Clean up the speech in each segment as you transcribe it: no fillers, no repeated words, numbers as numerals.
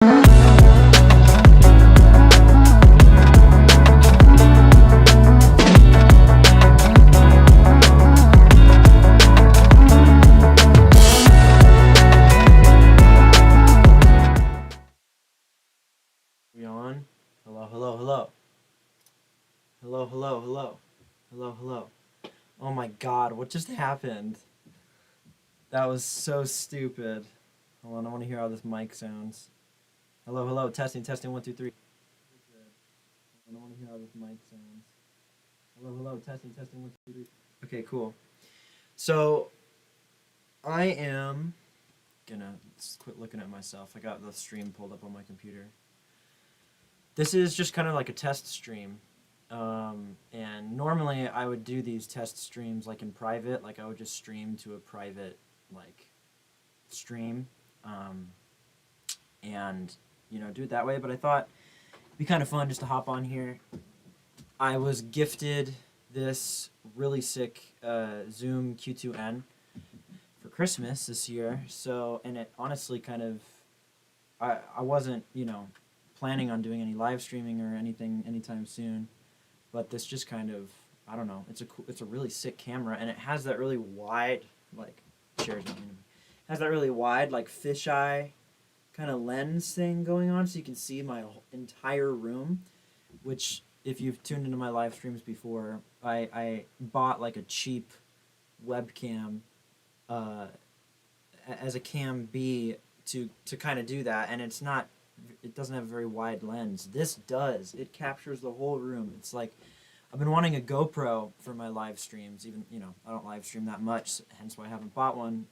We on? Hello, hello, hello. Hello, hello, hello. Hello, hello. Oh my god, what just happened? That was so stupid. Hold on, I want to hear how this mic sounds. Hello, hello, testing, testing, 1, 2, 3. I want to hear how this mic sounds. Hello, hello, testing, testing, 1, 2, 3. Okay, cool. So, I am gonna quit looking at myself. I got the stream pulled up on my computer. This is just kind of like a test stream. And normally I would do these test streams like in private, like I would just stream to a private like stream, and do it that way. But I thought it'd be kind of fun just to hop on here. I was gifted this really sick Zoom Q2N for Christmas this year. So, and it honestly kind of, I wasn't planning on doing any live streaming or anything anytime soon. But this just kind of, I don't know, it's a really sick camera, and it has that really wide, like, shares not mean to me. It has that really wide, like, fisheye kind of lens thing going on, so you can see my entire room, which, if you've tuned into my live streams before, I bought, like, a cheap webcam as a Cam B to kind of do that, and it doesn't have a very wide lens. This does. It captures the whole room. It's like, I've been wanting a GoPro for my live streams. Even, I don't live stream that much, hence why I haven't bought one,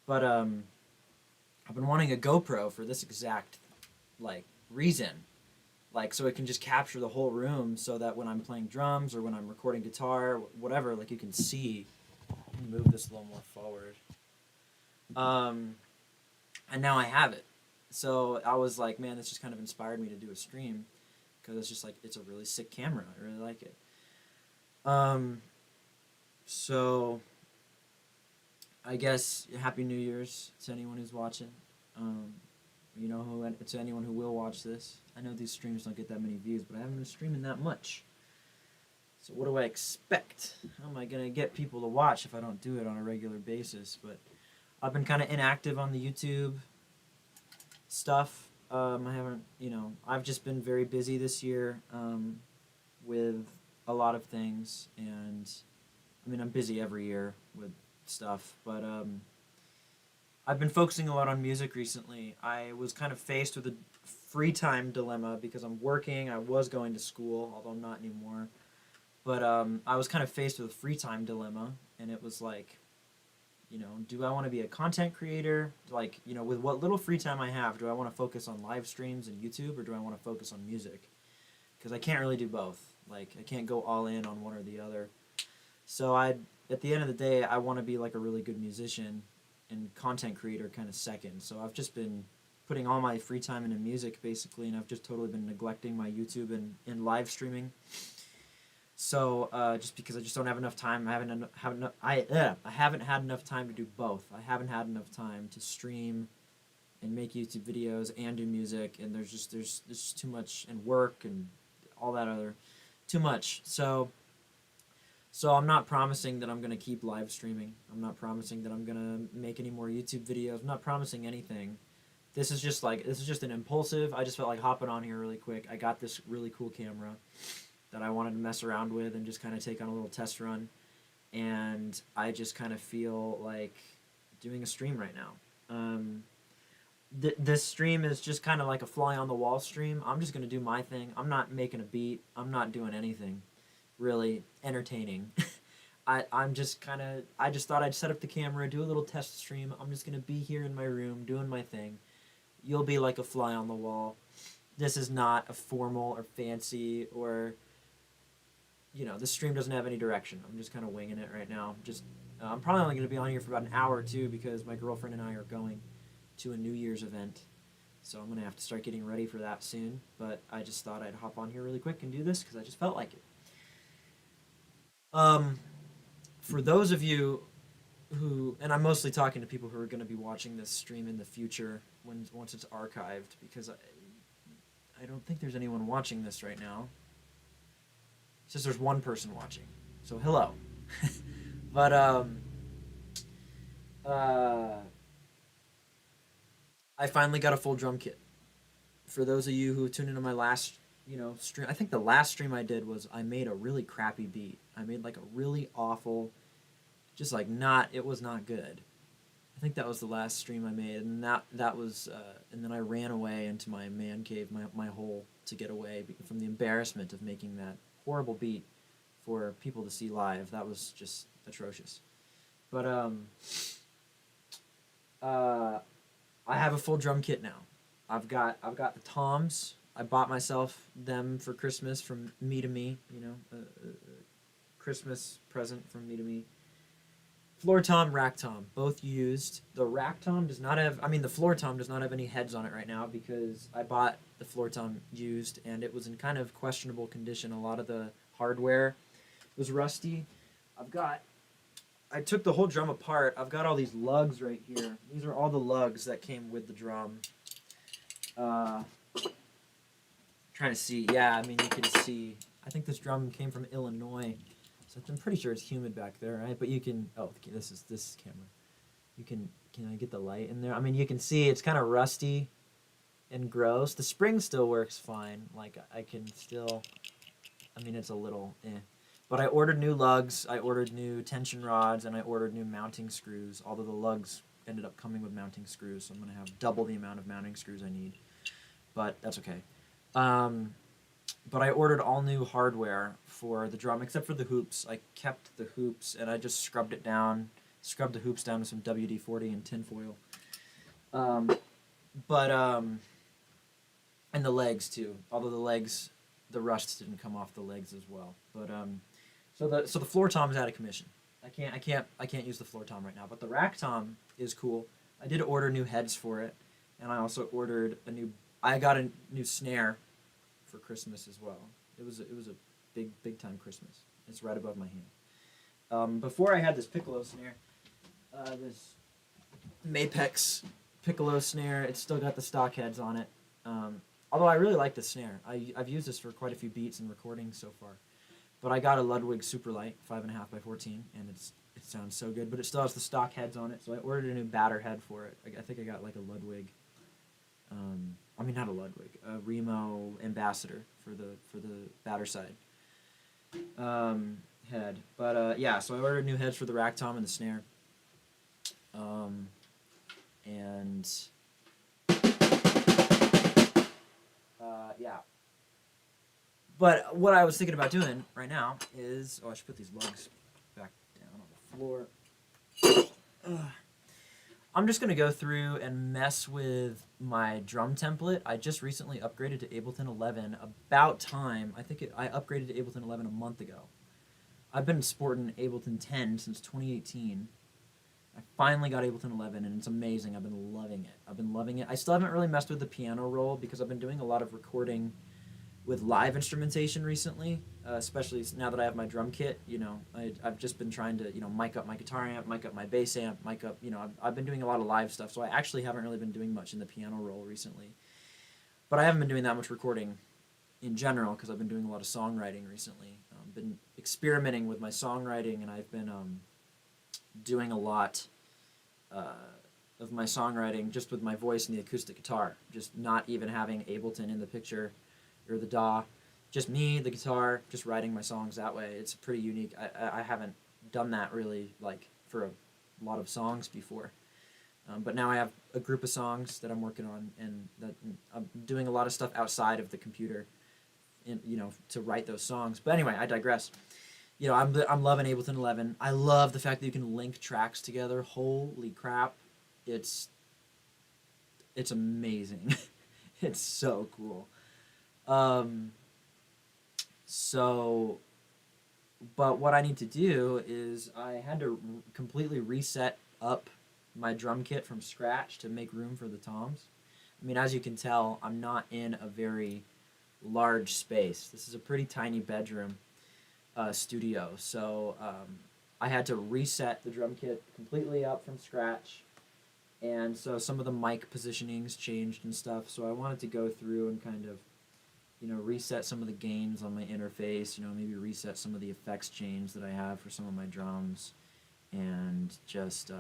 But, I've been wanting a GoPro for this exact, like, reason. Like, so it can just capture the whole room so that when I'm playing drums or when I'm recording guitar, whatever, like, you can see. Let me move this a little more forward. And now I have it. So I was like, man, this just kind of inspired me to do a stream because it's just like, it's a really sick camera. I really like it. So I guess Happy New Year's to anyone who's watching. To anyone who will watch this. I know these streams don't get that many views, but I haven't been streaming that much. So what do I expect? How am I going to get people to watch if I don't do it on a regular basis? But I've been kind of inactive on the YouTube stuff. I haven't, I've just been very busy this year with a lot of things, and I mean, I'm busy every year with stuff, but I've been focusing a lot on music recently. I was kind of faced with a free time dilemma because I'm working. I was going to school, although I'm not anymore, but I was kind of faced with a free time dilemma, and it was like, do I want to be a content creator? Like, with what little free time I have, do I want to focus on live streams and YouTube, or do I want to focus on music? Because I can't really do both. Like, I can't go all in on one or the other. So at the end of the day, I want to be like a really good musician, and content creator kind of second. So I've just been putting all my free time into music, basically, and I've just totally been neglecting my YouTube and live streaming. So just because I just don't have enough time, I haven't had enough time to do both. I haven't had enough time to stream and make YouTube videos and do music, and there's just too much, and work and all that other too much. So I'm not promising that I'm gonna keep live streaming. I'm not promising that I'm gonna make any more YouTube videos. I'm not promising anything. This is just an impulsive. I just felt like hopping on here really quick. I got this really cool camera that I wanted to mess around with and just kind of take on a little test run, and I just kind of feel like doing a stream right now. This stream is just kind of like a fly on the wall stream. I'm just going to do my thing. I'm not making a beat. I'm not doing anything really entertaining. I just thought I'd set up the camera, do a little test stream. I'm just going to be here in my room doing my thing. You'll be like a fly on the wall. This is not a formal or fancy or, this stream doesn't have any direction. I'm just kind of winging it right now. I'm probably only going to be on here for about an hour or two because my girlfriend and I are going to a New Year's event. So I'm going to have to start getting ready for that soon. But I just thought I'd hop on here really quick and do this because I just felt like it. For those of you who, and I'm mostly talking to people who are going to be watching this stream in the future once it's archived, because I don't think there's anyone watching this right now. It says there's one person watching, so hello. But I finally got a full drum kit. For those of you who tuned into my last, stream, I think the last stream I did was I made a really crappy beat. I made like a really awful, just like not, it was not good. I think that was the last stream I made, and that was, and then I ran away into my man cave, my hole, to get away from the embarrassment of making that horrible beat for people to see live. That was just atrocious. But I have a full drum kit now. I've got the toms. I bought myself them for Christmas from Me to Me. A Christmas present from Me to Me. Floor tom, rack tom, both used. The rack tom does not have, the floor tom does not have any heads on it right now because I bought the floor tom used and it was in kind of questionable condition. A lot of the hardware was rusty. I took the whole drum apart. I've got all these lugs right here. These are all the lugs that came with the drum. Trying to see. Yeah, you can see. I think this drum came from Illinois. So I'm pretty sure it's humid back there, right? But you can, this camera. Can I get the light in there? You can see it's kind of rusty and gross. The spring still works fine. Like, I can still, it's a little But I ordered new lugs, I ordered new tension rods, and I ordered new mounting screws, although the lugs ended up coming with mounting screws, so I'm going to have double the amount of mounting screws I need. But that's okay. But I ordered all new hardware for the drum, except for the hoops. I kept the hoops, and I just scrubbed the hoops down with some WD-40 and tinfoil. And the legs, too. Although the rust didn't come off the legs as well. But, so the floor tom is out of commission. I can't use the floor tom right now, but the rack tom is cool. I did order new heads for it, and I also ordered I got a new snare for Christmas as well. It was a big time Christmas. It's right above my hand. Before I had this piccolo snare, this Mapex piccolo snare. It's still got the stock heads on it. Although I really like the snare. I've used this for quite a few beats and recordings so far. But I got a Ludwig Superlight 5.5 by 14, and it sounds so good. But it still has the stock heads on it, so I ordered a new batter head for it. I think I got like a Ludwig. Not a Ludwig, a Remo Ambassador for the batter side head. But so I ordered new heads for the rack tom and the snare. But what I was thinking about doing right now is, I should put these lugs back down on the floor. I'm just going to go through and mess with my drum template. I just recently upgraded to Ableton 11. About time. I upgraded to Ableton 11 a month ago. I've been sporting Ableton 10 since 2018. I finally got Ableton 11, and it's amazing. I've been loving it. I still haven't really messed with the piano roll because I've been doing a lot of recording with live instrumentation recently, especially now that I have my drum kit. I've just been trying to, mic up my guitar amp, mic up my bass amp, mic up, I've been doing a lot of live stuff, so I actually haven't really been doing much in the piano roll recently. But I haven't been doing that much recording in general because I've been doing a lot of songwriting recently. I've been experimenting with my songwriting, and I've been doing a lot of my songwriting just with my voice and the acoustic guitar, just not even having Ableton in the picture or the DAW, just me, the guitar, just writing my songs that way. It's pretty unique. I haven't done that really for a lot of songs before. But now I have a group of songs that I'm working on, and that I'm doing a lot of stuff outside of the computer, to write those songs. But anyway, I digress. I'm loving Ableton 11. I love the fact that you can link tracks together. Holy crap. It's amazing. It's so cool. But what I need to do is I had to completely reset up my drum kit from scratch to make room for the toms. As you can tell, I'm not in a very large space. This is a pretty tiny bedroom studio, so I had to reset the drum kit completely up from scratch, And so some of the mic positionings changed and stuff. So I wanted to go through and kind of, reset some of the gains on my interface. Maybe reset some of the effects chains that I have for some of my drums, and just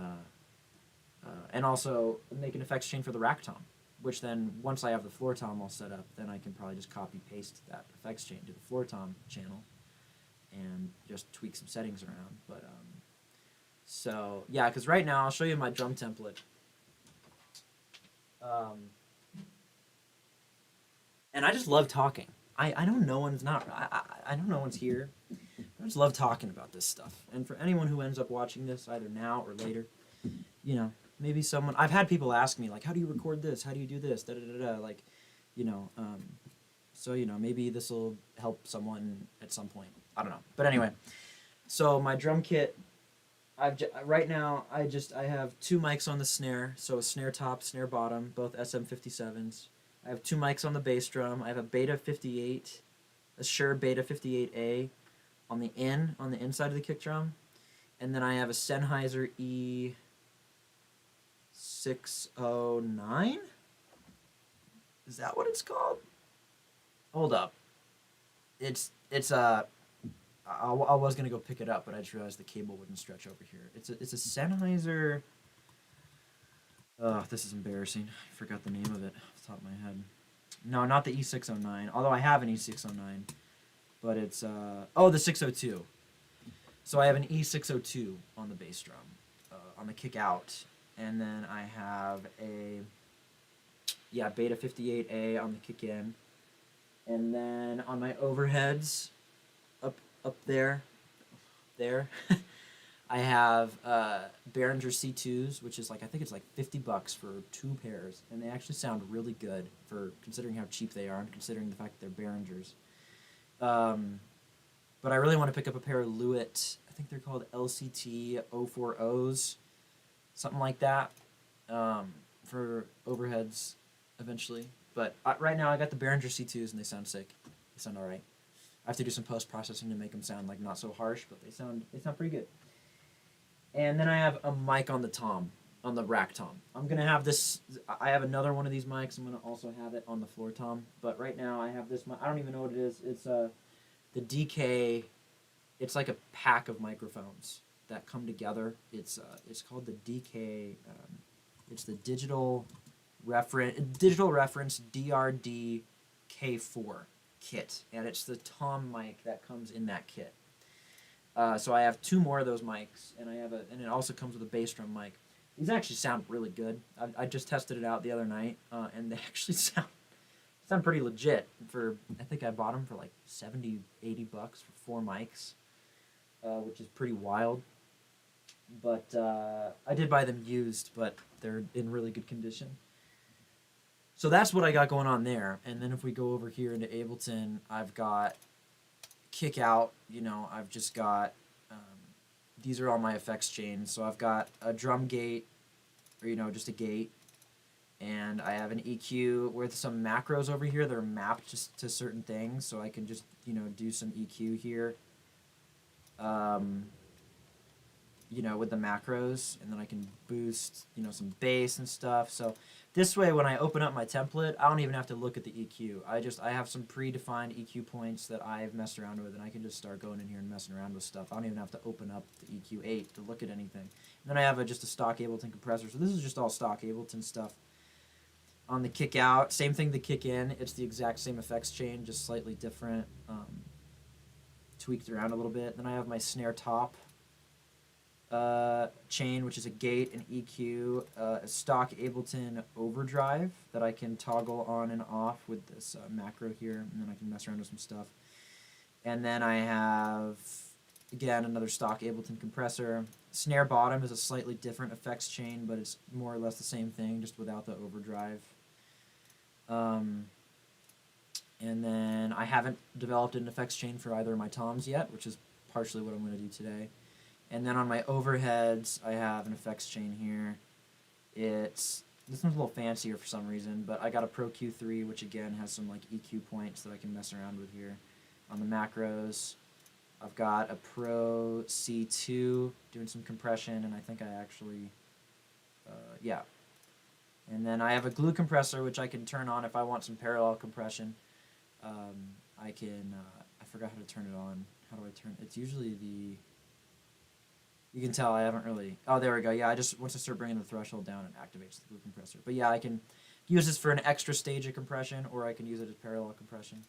and also make an effects chain for the rack tom. Which then, once I have the floor tom all set up, then I can probably just copy paste that effects chain to the floor tom channel, and just tweak some settings around. But so yeah, because right now I'll show you my drum template. And I just love talking. I know no one's not. I know no one's here. I just love talking about this stuff. And for anyone who ends up watching this, either now or later, maybe someone. I've had people ask me like, "How do you record this? How do you do this?" Da da da da. Like, so maybe this will help someone at some point. I don't know. But anyway, so my drum kit. Right now I have two mics on the snare, so a snare top, snare bottom, both SM57s. I have two mics on the bass drum. I have a Beta 58, a Shure Beta 58A on the inside of the kick drum, and then I have a Sennheiser E609. Is that what it's called? Hold up. I was gonna go pick it up, but I just realized the cable wouldn't stretch over here. It's a Sennheiser. Oh, this is embarrassing. I forgot the name of it off the top of my head. No, not the E609. Although I have an E609, but it's the 602. So I have an E602 on the bass drum, on the kick out, and then I have a Beta 58A on the kick in, and then on my overheads. Up there, I have Behringer C2s, which is I think it's like $50 for 2 pairs, and they actually sound really good for considering how cheap they are and considering the fact that they're Behringers. But I really want to pick up a pair of Lewitt, I think they're called LCT 040s, something like that, for overheads eventually. But right now I got the Behringer C2s and they sound sick. They sound alright. I have to do some post-processing to make them sound not so harsh, but they sound pretty good. And then I have a mic on the tom, on the rack tom. I'm going to have this, I have another one of these mics. I'm going to also have it on the floor tom. But right now I have this mic. I don't even know what it is. It's the DK, it's like a pack of microphones that come together. It's called the DK, it's the Digital Reference DRD K4 kit, and it's the tom mic that comes in that kit. So I have 2 more of those mics, and and it also comes with a bass drum mic. These actually sound really good. I just tested it out the other night, and they actually sound pretty legit. I think I bought them for like $70-$80 for 4 mics, which is pretty wild. But I did buy them used, but they're in really good condition. So that's what I got going on there. And then if we go over here into Ableton, I've got kick out, I've just got, these are all my effects chains. So I've got a drum gate, or just a gate. And I have an EQ with some macros over here that are mapped just to certain things. So I can just, do some EQ here, with the macros. And then I can boost, some bass and stuff. So this way, when I open up my template, I don't even have to look at the EQ. I have some predefined EQ points that I've messed around with, and I can just start going in here and messing around with stuff. I don't even have to open up the EQ8 to look at anything. And then I have just a stock Ableton compressor. So this is just all stock Ableton stuff. On the kick out, same thing the kick in. It's the exact same effects chain, just slightly different, tweaked around a little bit. Then I have my snare top chain, which is a gate, an EQ, a stock Ableton overdrive that I can toggle on and off with this macro here, and then I can mess around with some stuff. And then I have, again, another stock Ableton compressor. Snare bottom is a slightly different effects chain, but it's more or less the same thing, just without the overdrive. And then I haven't developed an effects chain for either of my toms yet, which is partially what I'm going to do today. And then on my overheads, I have an effects chain here. This one's a little fancier for some reason, but I got a Pro Q3, which again has some EQ points that I can mess around with here. On the macros, I've got a Pro C2 doing some compression, and I think I actually, And then I have a glue compressor, which I can turn on if I want some parallel compression. I can, I forgot how to turn it on. How do I turn it? It's usually the, you can tell I haven't really, oh, there we go. Yeah, once I start bringing the threshold down, it activates the glue compressor. But yeah, I can use this for an extra stage of compression, or I can use it as parallel compression.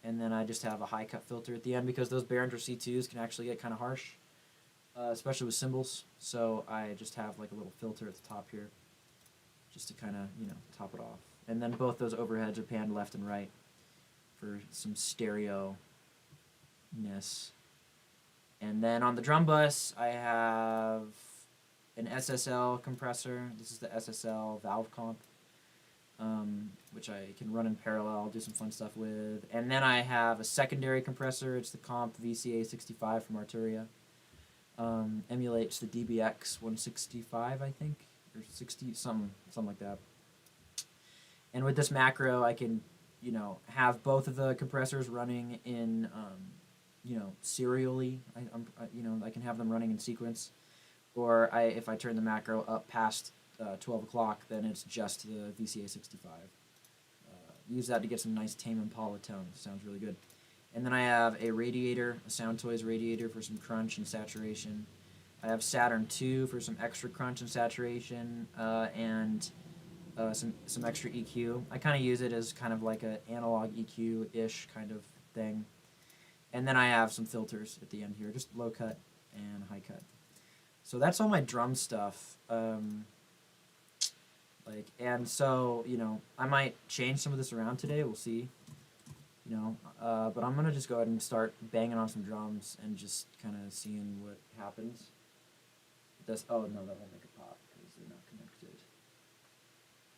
And then I just have a high cut filter at the end, because those Behringer C2s can actually get kind of harsh, especially with cymbals. So I just have like a little filter at the top here, just to kind of, top it off. And then both those overheads are panned left and right for some stereo-ness. And then on the drum bus, I have an SSL compressor. This is the SSL valve comp, which I can run in parallel, do some fun stuff with. And then I have a secondary compressor. It's the comp VCA65 from Arturia. Emulates the DBX 165, I think, or 60, something like that. And with this macro, I can, have both of the compressors running in, serially. I can have them running in sequence. Or if I turn the macro up past 12 o'clock, then it's just the VCA65. Use that to get some nice Tame Impala tones. Sounds really good. And then I have a radiator, a Sound Toys radiator for some crunch and saturation. I have Saturn II for some extra crunch and saturation, and some extra EQ. I kind of use it as kind of like an analog EQ-ish kind of thing. And then I have some filters at the end here, just low cut and high cut. So that's all my drum stuff. And so, I might change some of this around today. We'll see. But I'm gonna just go ahead and start banging on some drums and just kind of seeing what happens. Oh no, that won't make a pop because they're not connected.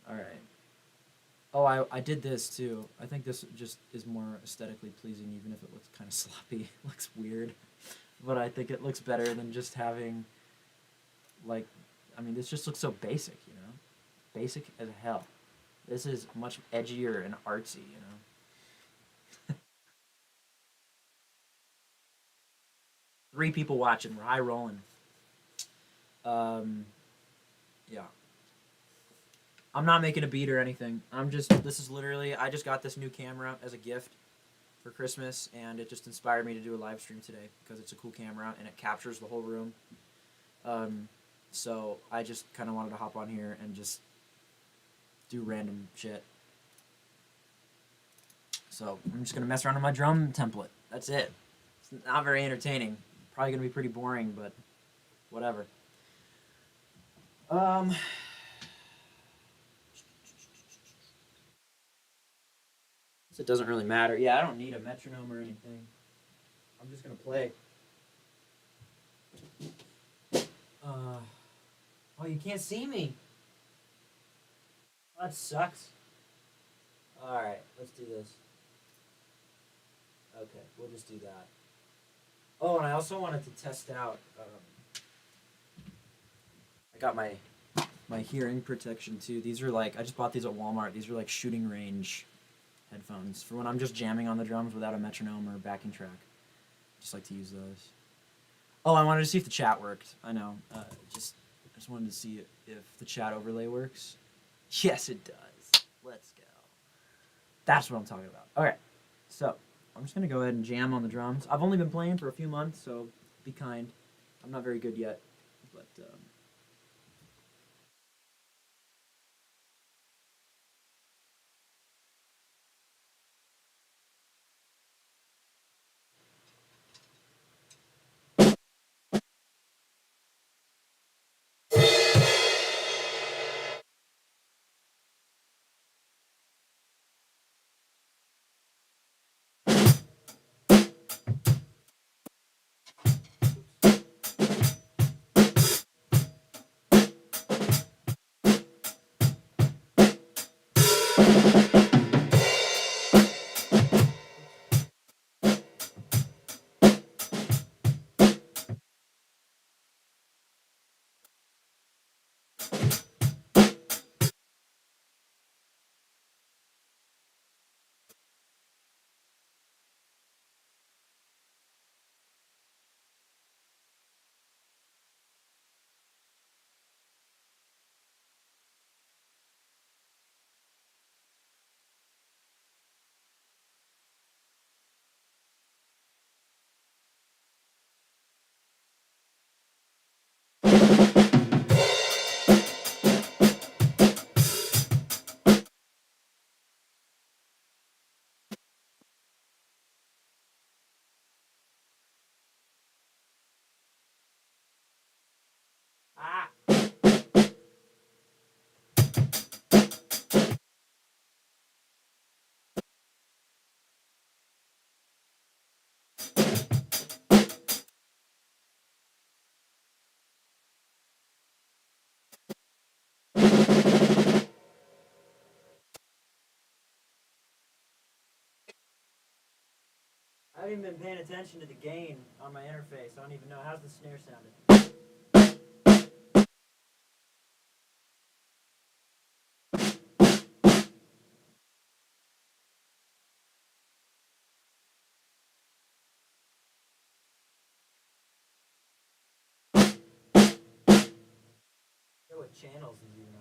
All right. Oh, I did this too. I think this just is more aesthetically pleasing, even if it looks kind of sloppy. It looks weird, but I think it looks better than just having, this just looks so basic, basic as hell. This is much edgier and artsy, Three people watching. We're high rolling. Yeah. I'm not making a beat or anything. This is literally, I just got this new camera as a gift for Christmas, and it just inspired me to do a live stream today because it's a cool camera and it captures the whole room. So I just kind of wanted to hop on here and just do random shit. So I'm just going to mess around with my drum template. That's it. It's not very entertaining. Probably going to be pretty boring, but whatever. It doesn't really matter. Yeah, I don't need a metronome or anything. I'm just going to play. Oh, you can't see me. That sucks. Alright, let's do this. Okay, we'll just do that. Oh, and I also wanted to test out, I got my hearing protection too. These are I just bought these at Walmart. These are shooting range headphones for when I'm just jamming on the drums without a metronome or a backing track. Just like to use those. Oh, I wanted to see if the chat worked. I know. I just wanted to see if the chat overlay works. Yes, it does. Let's go. That's what I'm talking about. Okay, so I'm just going to go ahead and jam on the drums. I've only been playing for a few months, so be kind. I'm not very good yet, but... I haven't even been paying attention to the gain on my interface. I don't even know. How's the snare sounding? I wonder what channels these even are.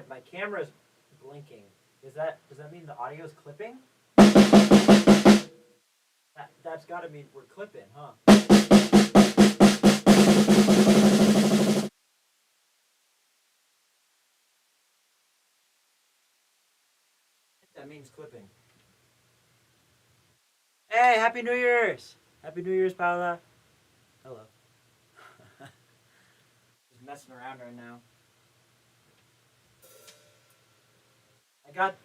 My camera's blinking. Does that mean the audio's clipping? That's got to mean we're clipping, huh? That means clipping. Hey, Happy New Year's! Happy New Year's, Paula. Hello. Just messing around right now.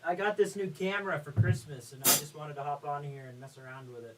I got this new camera for Christmas, and I just wanted to hop on here and mess around with it.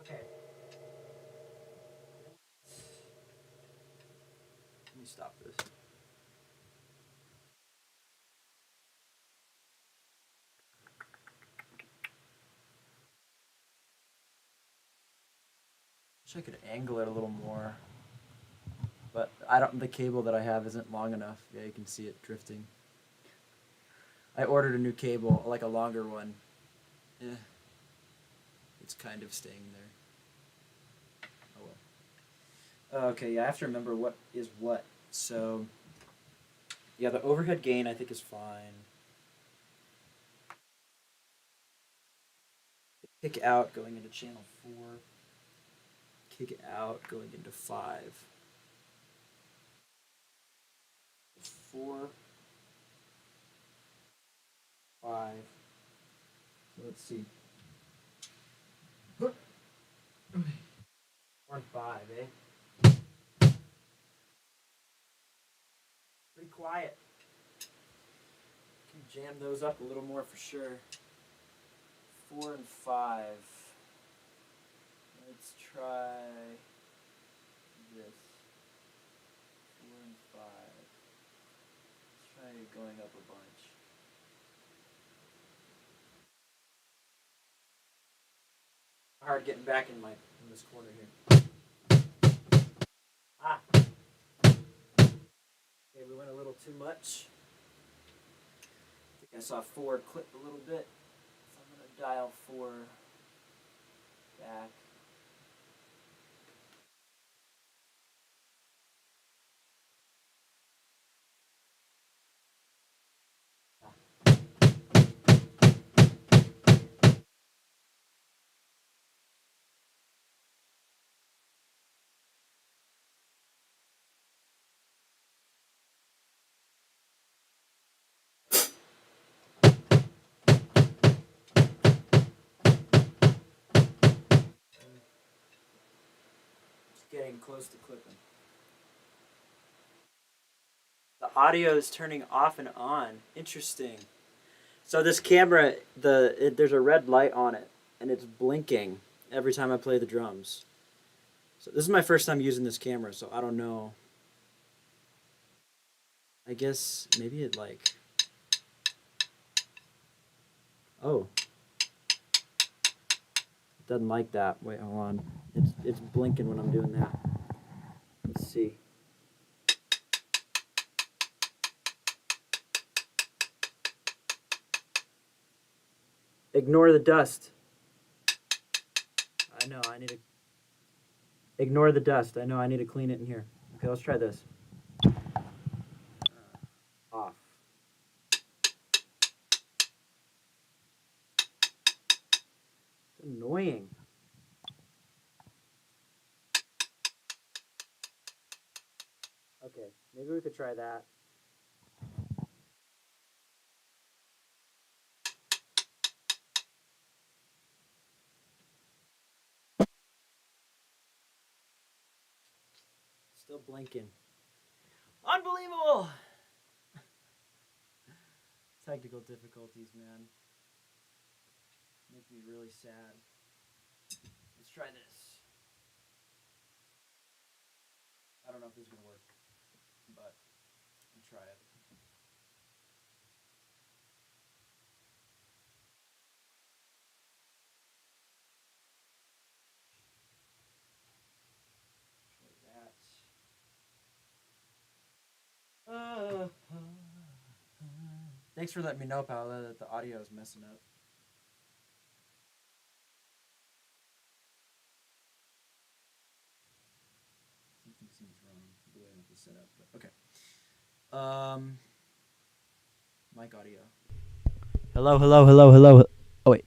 Okay. Let me stop this. Wish I could angle it a little more, but the cable that I have isn't long enough. Yeah, you can see it drifting. I ordered a new cable, like a longer one. Yeah, it's kind of staying there. Oh well. Okay, yeah, I have to remember what is what. So, yeah, the overhead gain I think is fine. Kick out going into channel 4. Kick out going into 5. 4, 5. So let's see. 4 and 5, eh? Pretty quiet. Can jam those up a little more for sure. 4 and 5. Let's try this. 4 and 5. Let's try going up a bunch. Hard getting back in this corner here. Ah. Okay, we went a little too much. I think I saw 4 clip a little bit. So I'm gonna dial 4 back. getting close to clipping. The audio is turning off and on. Interesting. So this camera, there's a red light on it, and it's blinking every time I play the drums. So this is my first time using this camera, so I don't know. I guess maybe it like... Oh. It doesn't like that. Wait, hold on. It's blinking when I'm doing that. Let's see. Ignore the dust. I know, I need to... Ignore the dust. I know, I need to clean it in here. Okay, let's try this. Off. It's annoying. Okay, maybe we could try that. Still blinking. Unbelievable! Technical difficulties, man. Make me really sad. Let's try this. I don't know if this is going to work, but we'll try it. Thanks for letting me know, Paola, that the audio is messing up. Something seems wrong with the way I have this set up, but okay. Mic audio. Hello, hello, hello, hello. Oh, wait.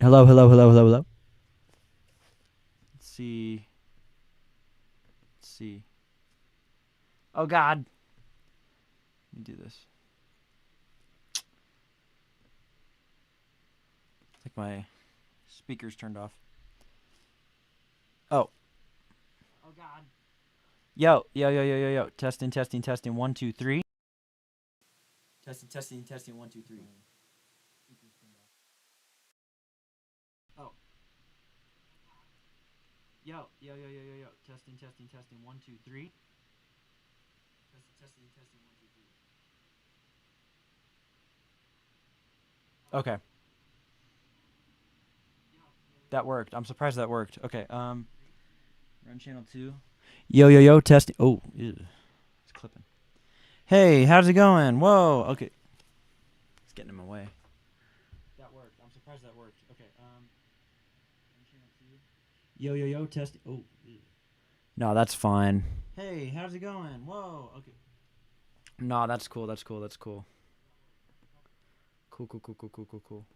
Hello, hello, hello, hello, hello. Let's see. Let's see. Oh, God. Let me do this. I think my speaker's turned off. Oh. Oh, God. Yo, yo, yo, yo, yo, yo. Testing, testing, testing. 1, 2, 3. Testing, testing, testing. 1, 2, 3. Oh. Yo, yo, yo, yo, yo, yo. Testing, testing, testing. 1, 2, 3. Testing, testing, testing. 1, 2, 3. Okay. That worked. I'm surprised that worked. Okay. Run channel 2. Yo, yo, yo. Testing. Oh, ew. It's clipping. Hey, how's it going? Whoa. Okay. It's getting in my way. That worked. I'm surprised that worked. Okay. Run channel 2. Yo, yo, yo. Testing. Oh, ew. No, that's fine. Hey, how's it going? Whoa. Okay. No, that's cool. That's cool. That's cool. Cool, cool, cool, cool, cool, cool, cool.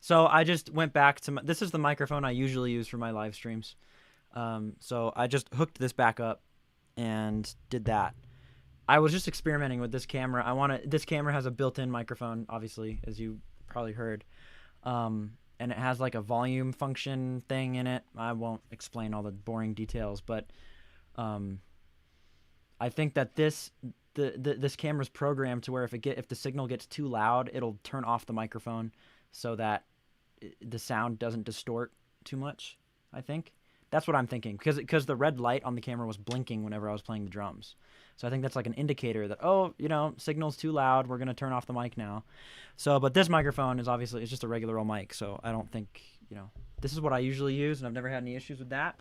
So I just went back to this is the microphone I usually use for my live streams. So I just hooked this back up and did that. I was just experimenting with this camera. This camera has a built-in microphone, obviously, as you probably heard. And it has like a volume function thing in it. I won't explain all the boring details, but I think that this camera's programmed to where if the signal gets too loud, it'll turn off the microphone so that the sound doesn't distort too much. I think that's what I'm thinking because the red light on the camera was blinking whenever I was playing the drums. So I think that's like an indicator that, oh, signal's too loud. We're gonna turn off the mic now. So, but this microphone is obviously it's just a regular old mic. So I don't think this is what I usually use, and I've never had any issues with that.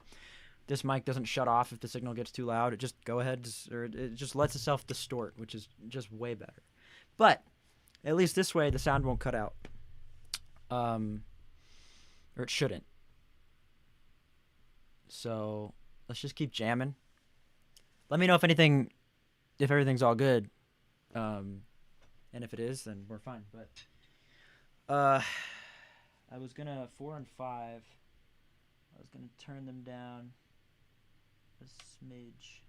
This mic doesn't shut off if the signal gets too loud. It just it just lets itself distort, which is just way better. But at least this way, the sound won't cut out. Or it shouldn't. So let's just keep jamming. Let me know if everything's all good. And if it is, then we're fine. But I was gonna 4 and 5. I was gonna turn them down a smidge.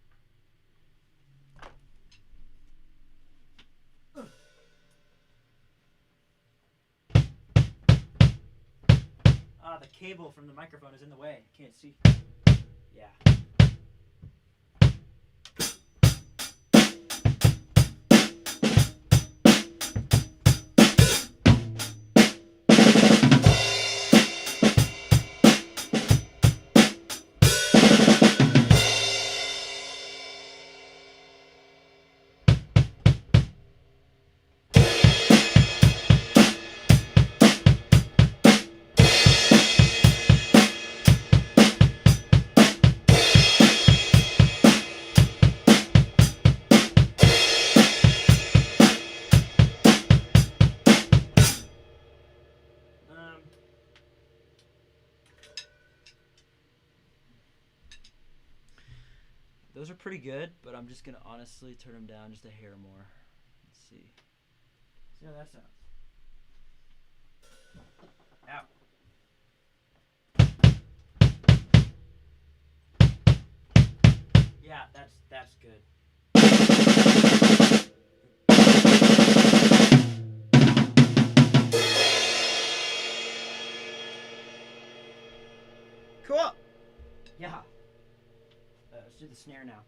The cable from the microphone is in the way. Can't see. Yeah. Those are pretty good, but I'm just gonna honestly turn them down just a hair more. Let's see. See how that sounds. Ow. Yeah, that's good. Cool. Yeah. Let's do the snare now.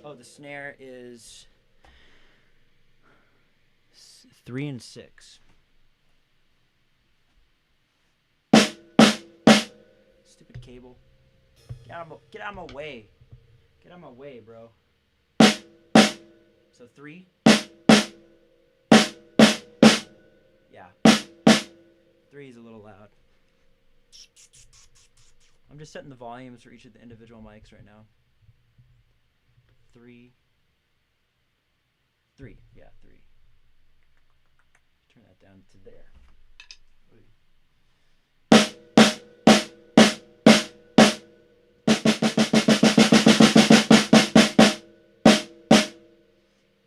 Oh, the snare is 3 and 6. Stupid cable. Get out of my way. Get out of my way, bro. So 3. Yeah. 3 is a little loud. I'm just setting the volumes for each of the individual mics right now. 3. Yeah, 3. Turn that down to there.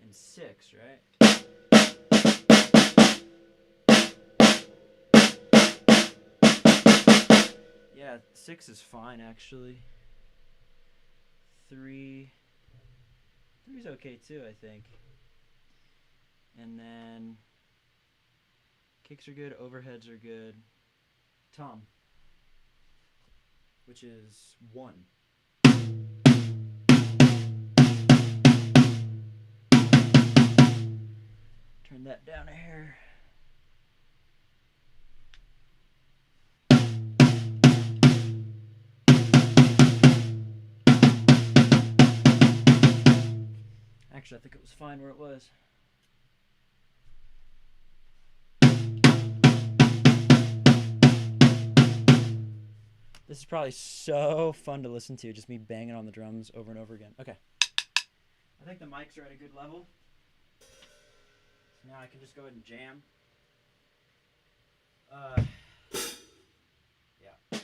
And 6, right? Yeah, 6 is fine actually. 3 is okay too, I think. And then kicks are good, overheads are good. Tom, which is 1. Turn that down a hair. Actually, I think it was fine where it was. This is probably so fun to listen to, just me banging on the drums over and over again. Okay. I think the mics are at a good level. So now I can just go ahead and jam. Yeah.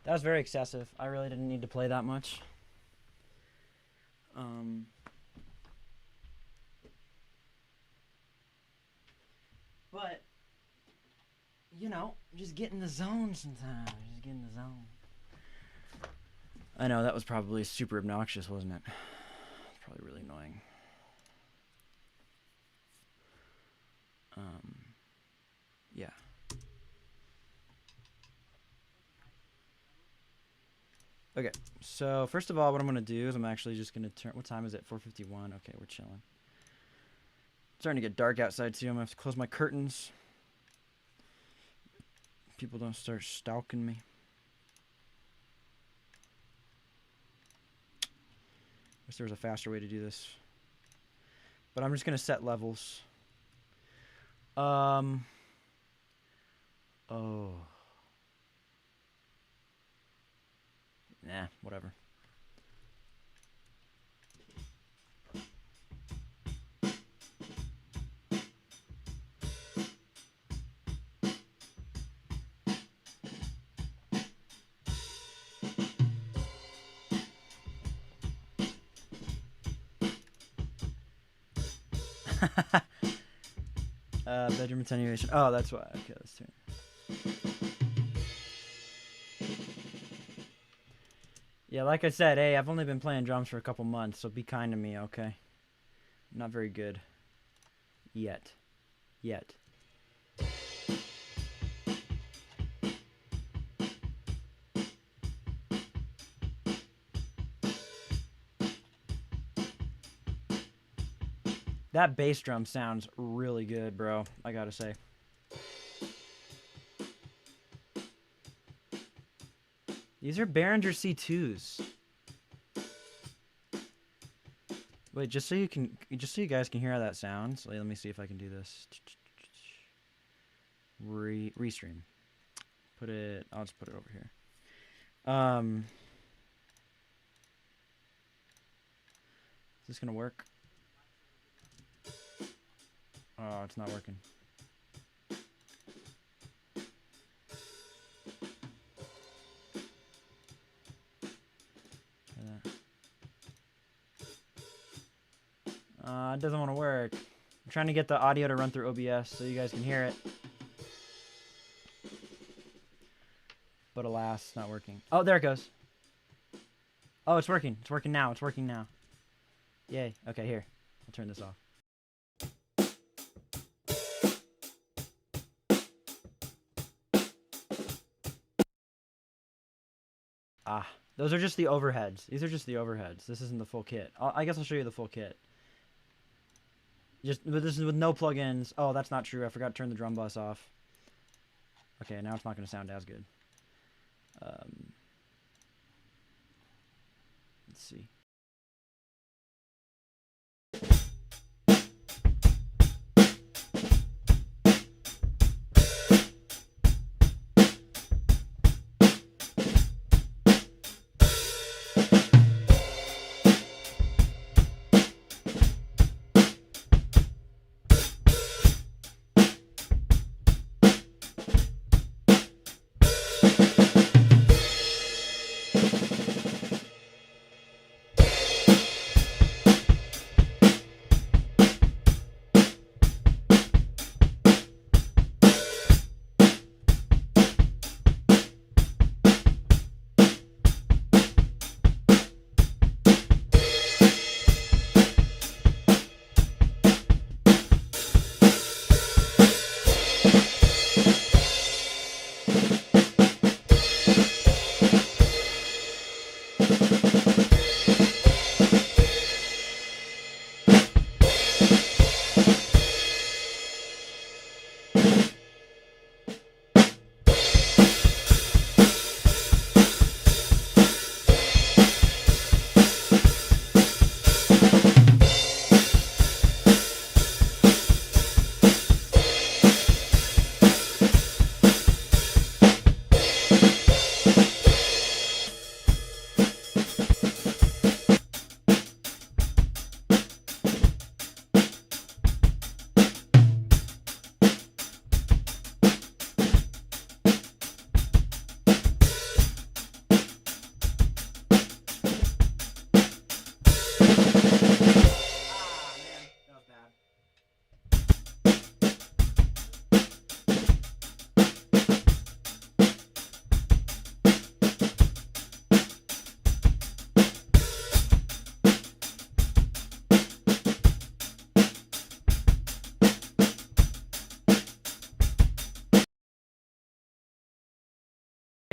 That was very excessive. I really didn't need to play that much. But, you know, just get in the zone sometimes. Just get in the zone. I know, that was probably super obnoxious, wasn't it? It's probably really annoying. Yeah. Okay, so first of all, what I'm going to do is I'm actually just going to turn... What time is it? 4:51. Okay, we're chilling. It's starting to get dark outside, too. I'm going to have to close my curtains. People don't start stalking me. Wish there was a faster way to do this. But I'm just going to set levels. Oh. Nah, whatever. Bedroom attenuation. Oh, that's why. Okay, let's turn. Yeah, like I said, hey, I've only been playing drums for a couple months, so be kind to me, okay? I'm not very good. Yet. That bass drum sounds really good, bro. I gotta say. These are Behringer C2s. Wait, just so you guys can hear how that sounds. Wait, let me see if I can do this. Restream. I'll just put it over here. Is this gonna work? Oh, it's not working. It doesn't want to work. I'm trying to get the audio to run through OBS so you guys can hear it. But alas, it's not working. Oh, there it goes. Oh, it's working. It's working now. It's working now. Yay. Okay, here. I'll turn this off. Ah, those are just the overheads. These are just the overheads. This isn't the full kit. I guess I'll show you the full kit. But this is with no plugins. Oh, that's not true. I forgot to turn the drum bus off. Okay, now it's not going to sound as good. Let's see.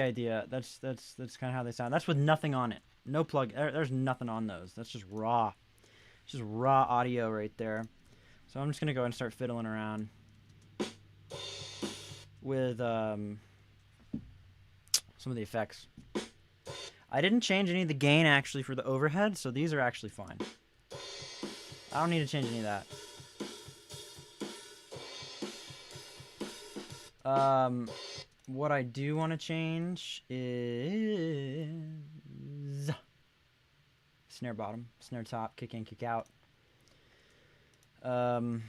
idea. That's kind of how they sound. That's with nothing on it. No plug. There's nothing on those. That's just raw. It's just raw audio right there. So I'm just gonna go and start fiddling around with some of the effects. I didn't change any of the gain actually for the overhead, so these are actually fine. I don't need to change any of that. What I do want to change is snare bottom, snare top, kick in, kick out. Yeah.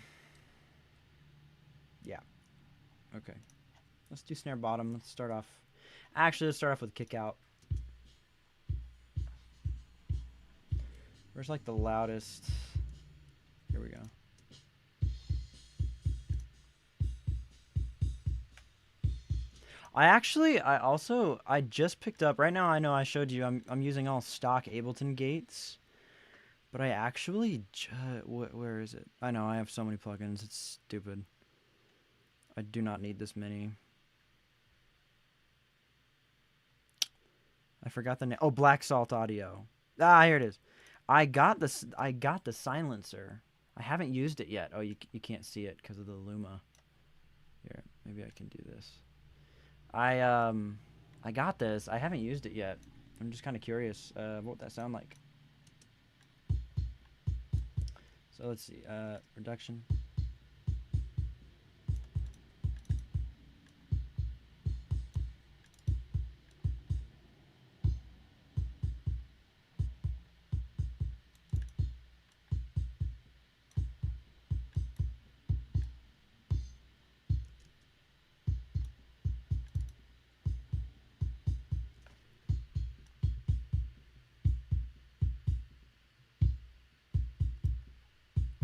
Okay. Let's do snare bottom. Let's start off. Actually, let's start off with kick out. Where's like the loudest? Here we go. I just picked up right now. I know I showed you. I'm using all stock Ableton gates, but I actually where is it? I know I have so many plugins. It's stupid. I do not need this many. I forgot the name. Oh, Black Salt Audio. Ah, here it is. I got the silencer. I haven't used it yet. Oh, you can't see it because of the Luma. Here, maybe I can do this. I got this. I haven't used it yet. I'm just kind of curious what would that sound like. So let's see. Reduction.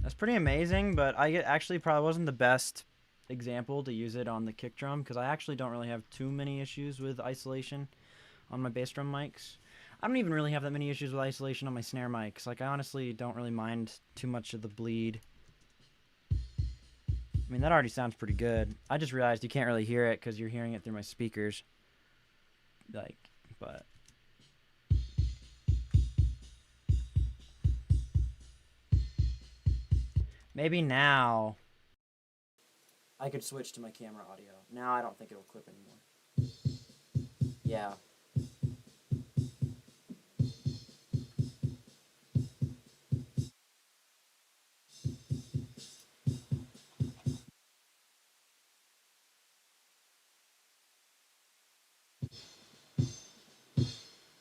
That's pretty amazing, but I actually probably wasn't the best example to use it on the kick drum because I actually don't really have too many issues with isolation on my bass drum mics. I don't even really have that many issues with isolation on my snare mics. Like, I honestly don't really mind too much of the bleed. I mean, that already sounds pretty good. I just realized you can't really hear it because you're hearing it through my speakers. Like, but... maybe now I could switch to my camera audio. Now I don't think it'll clip anymore. Yeah.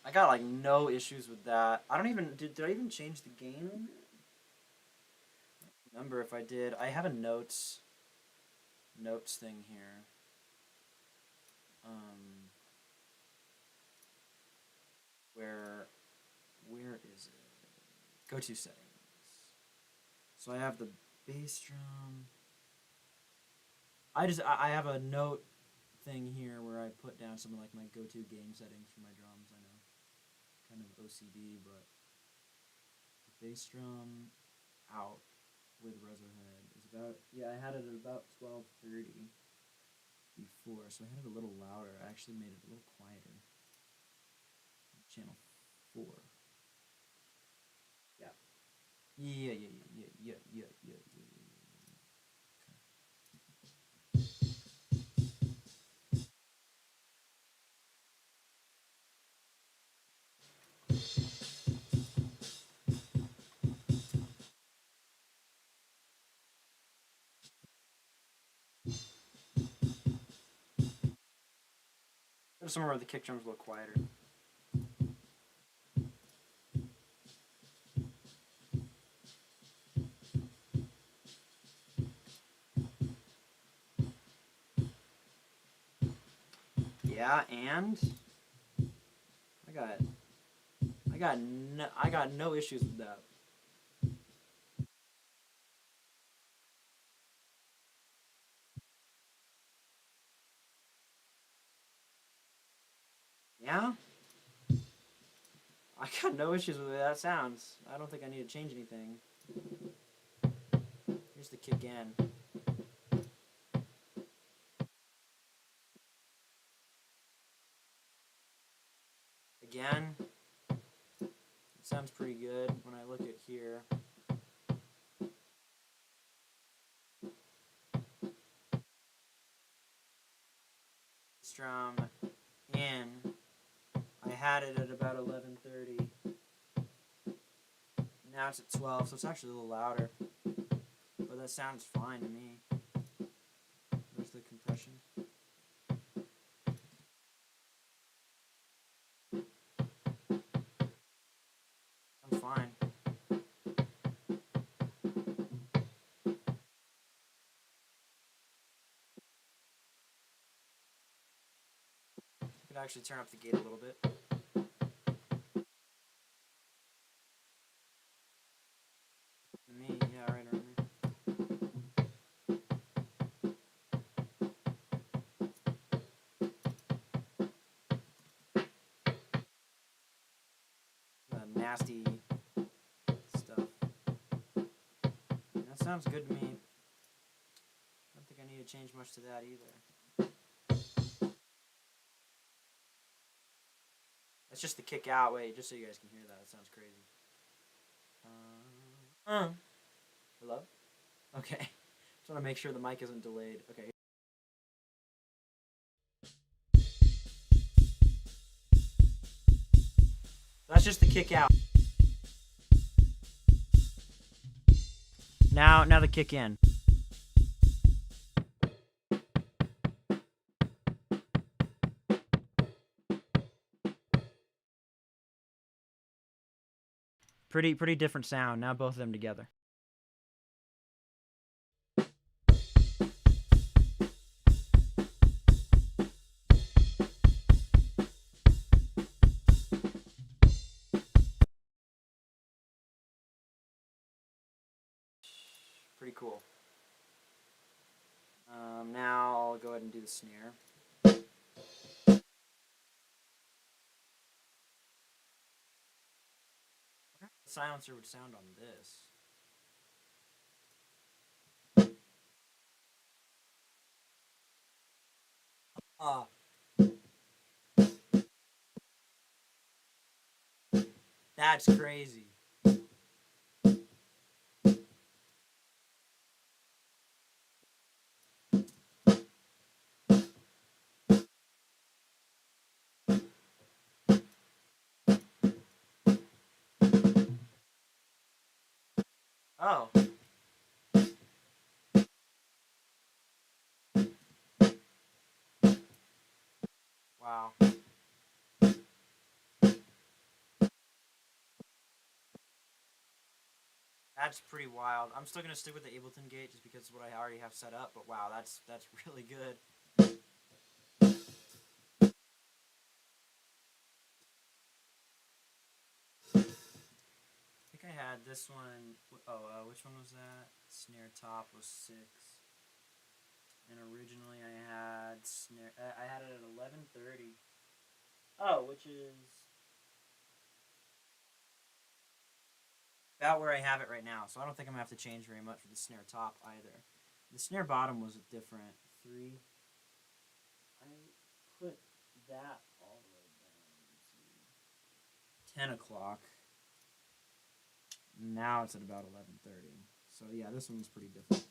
I got like no issues with that. I don't even did I even change the gain on it? Remember if I did. I have a notes thing here. Where is it? Go to settings. So I have the bass drum. I have a note thing here where I put down some of like my go-to gain settings for my drums. I know, kind of OCD, but the bass drum out with reso head is about, yeah, I had it at about 1230 before, so I had it a little louder. I actually made it a little quieter. Channel 4. Yeah. Yeah. Go to somewhere where the kick drum's a little quieter. Yeah, and I got no issues with that. Yeah? I got no issues with the way that sounds. I don't think I need to change anything. Here's the kick in. again, it sounds pretty good when I look at here. Drum in. I had it at about 11:30. Now it's at 12, so it's actually a little louder. But that sounds fine to me. There's the compression. I'm fine. Could actually turn up the gate a little bit. Me, yeah, right around there. Nasty stuff. That sounds good to me. I don't think I need to change much to that either. That's just the kick out. Wait, just so you guys can hear that. It sounds crazy. Hello? Okay. Just want to make sure the mic isn't delayed. Okay. That's just the kick out. Now the kick in. Pretty different sound. Now both of them together. Pretty cool. Now I'll go ahead and do the snare. The silencer would sound on this. That's crazy. Oh. Wow. That's pretty wild. I'm still gonna stick with the Ableton gate just because it's what I already have set up, but wow, that's really good. I think I had this one. Oh, which one was that? Snare top was 6. And originally I had snare. I had it at 11:30. Oh, which is about where I have it right now. So I don't think I'm gonna have to change very much with the snare top either. The snare bottom was a different 3. I put that all the way down to 10 o'clock. Now it's at about 11:30. So yeah, this one's pretty different.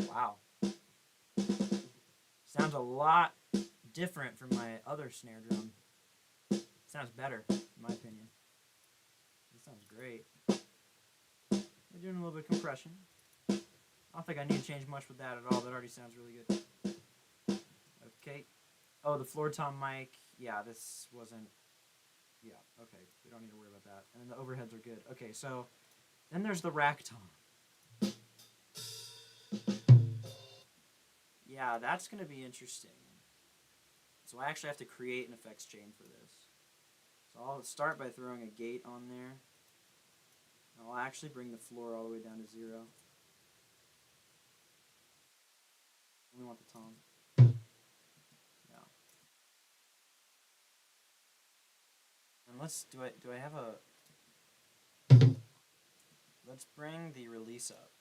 Wow. Sounds a lot different from my other snare drum. Sounds better, in my opinion. It sounds great. We're doing a little bit of compression. I don't think I need to change much with that at all. That already sounds really good. Okay. Oh, the floor tom mic. Yeah, this wasn't... Yeah, okay. We don't need to worry about that. And then the overheads are good. Okay, so then there's the rack tom. Yeah, that's going to be interesting. So I actually have to create an effects chain for this. So I'll start by throwing a gate on there. I'll actually bring the floor all the way down to 0. We want the tom. Yeah. And let's do I have a... Let's bring the release up.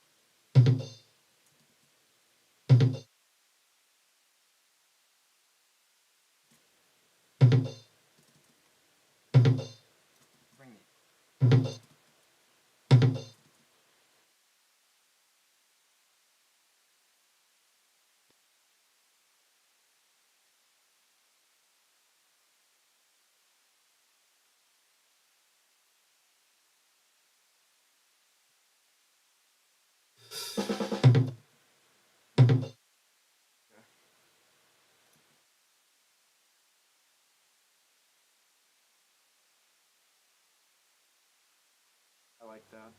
like that.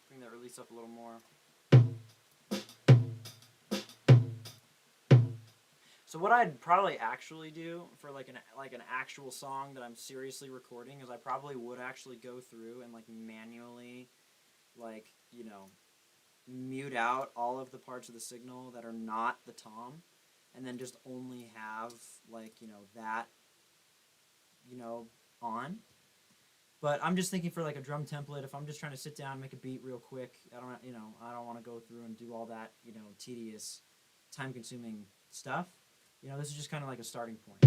Bring that release up a little more. So what I'd probably actually do for like an actual song that I'm seriously recording is I probably would actually go through and like manually, like, you know, mute out all of the parts of the signal that are not the tom, and then just only have like, you know, that, you know, on. But I'm just thinking for like a drum template, if I'm just trying to sit down and make a beat real quick, I don't want to go through and do all that, you know, tedious, time-consuming stuff. You know, this is just kind of like a starting point.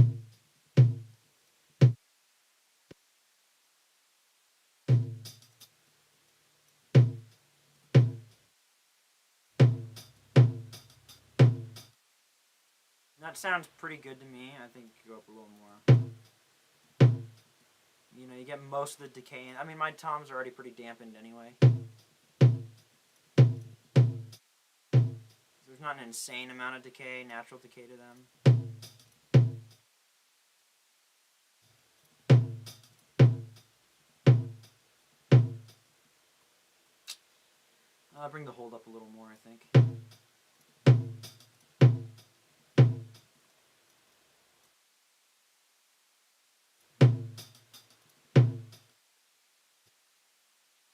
And that sounds pretty good to me. I think you could go up a little more. You know, you get most of the decay. I mean, my toms are already pretty dampened anyway. There's not an insane amount of decay, natural decay to them. I'll bring the hold up a little more, I think.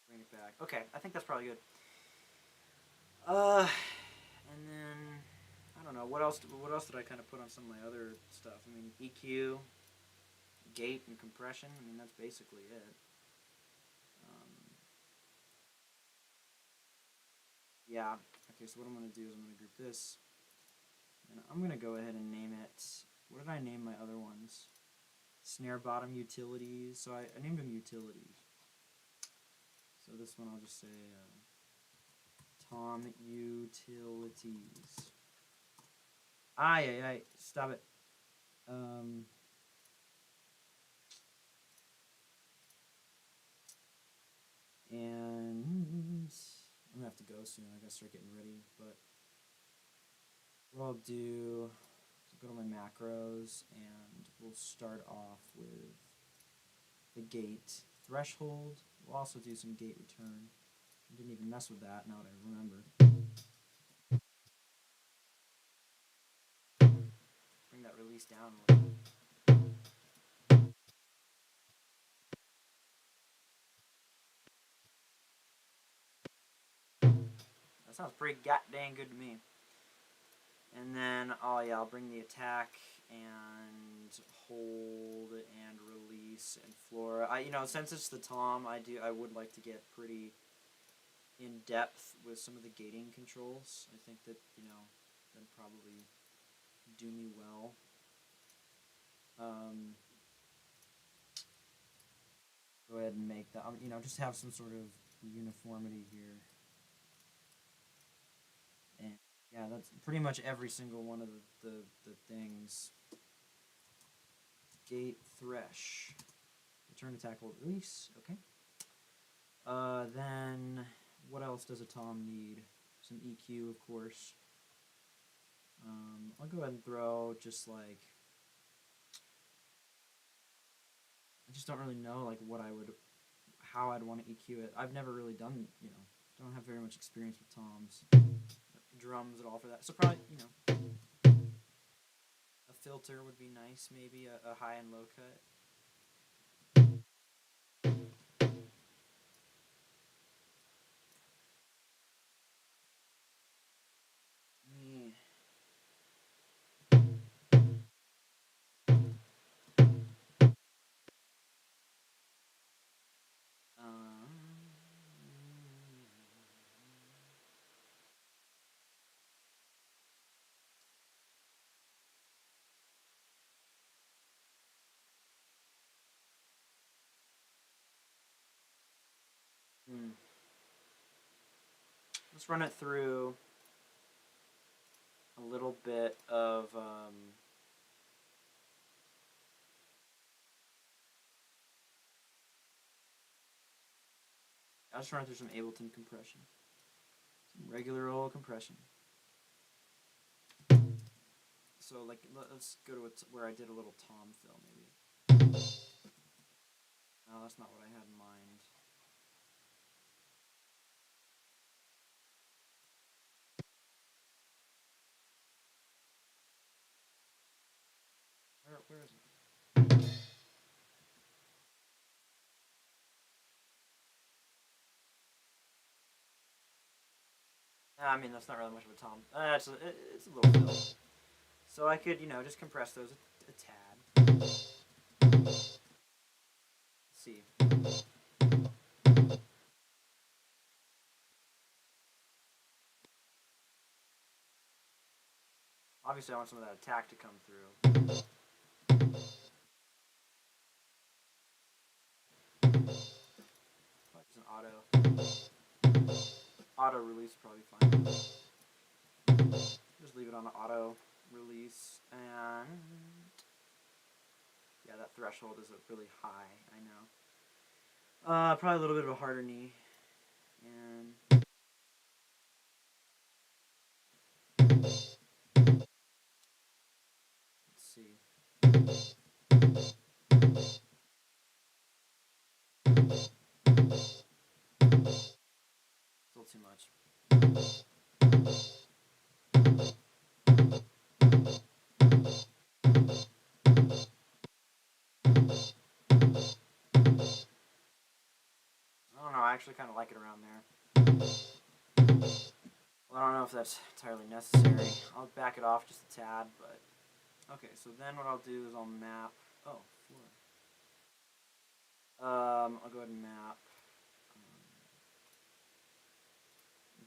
Bring it back. Okay, I think that's probably good. And then I don't know what else. What else did I kind of put on some of my other stuff? I mean, EQ, gate, and compression. I mean, that's basically it. Yeah. Okay. So what I'm gonna do is I'm gonna group this, and I'm gonna go ahead and name it. What did I name my other ones? Snare bottom utilities. So I named them utilities. So this one I'll just say Tom utilities. Aye, stop it. And I'm gonna have to go soon. I gotta start getting ready. But what I'll do is go to my macros and we'll start off with the gate threshold. We'll also do some gate return. I didn't even mess with that now that I remember. Bring that release down a little. That sounds pretty goddamn good to me. And then, oh yeah, I'll bring the attack and hold and release and floor. You know, since it's the tom, I would like to get pretty in depth with some of the gating controls. I think that, you know, that'd probably do me well. Go ahead and make that, you know, just have some sort of uniformity here. And yeah, that's pretty much every single one of the things. Gate thresh. Return attack hold release. Okay. Then what else does a tom need? Some EQ, of course. I'll go ahead and throw just like, I just don't really know like how I'd want to EQ it. I've never really done, you know, don't have very much experience with toms, drums at all for that. So probably, you know, a filter would be nice, maybe a high and low cut. Let's run it through a little bit of I'll just run through some Ableton compression. Some regular old compression. So like, let's go to where I did a little tom fill maybe. No, that's not what I had in mind. Where is it? I mean, that's not really much of a tom. It's a little fill. So I could, just compress those a tad. Let's see. Obviously, I want some of that attack to come through. Just an auto release probably fine. Just leave it on auto release, and yeah, that threshold is really high. I know. Probably a little bit of a harder knee, and let's see. Still too much. I don't know, I actually kind of like it around there. Well, I don't know if that's entirely necessary. I'll back it off just a tad, but... Okay, so then what I'll do is I'll map... Oh, floor. I'll go ahead and map...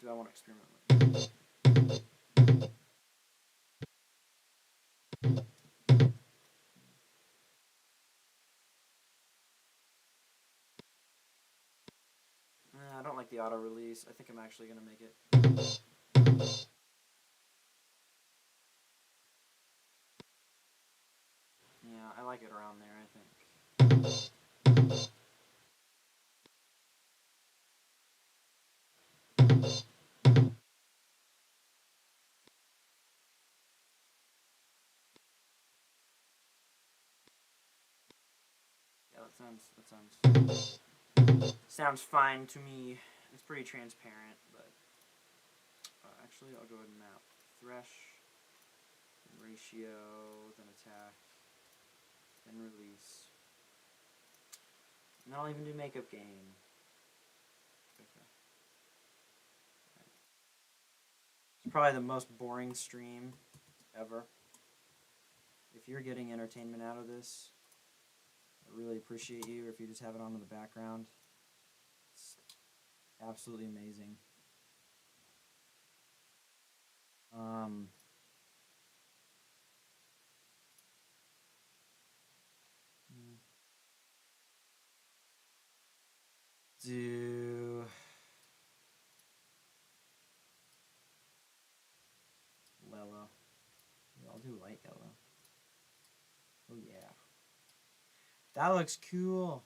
do I want to experiment with it? I don't like the auto release. I think I'm actually going to make it. Yeah, I like it around there, I think. Yeah, sounds fine to me. It's pretty transparent, but actually I'll go ahead and map thresh, then ratio, then attack, then release. And I'll even do makeup gain. Okay. Right. It's probably the most boring stream ever. If you're getting entertainment out of this, I really appreciate you, or if you just have it on in the background. It's absolutely amazing. Do Lello. Yeah, I'll do light yellow. Oh yeah. That looks cool.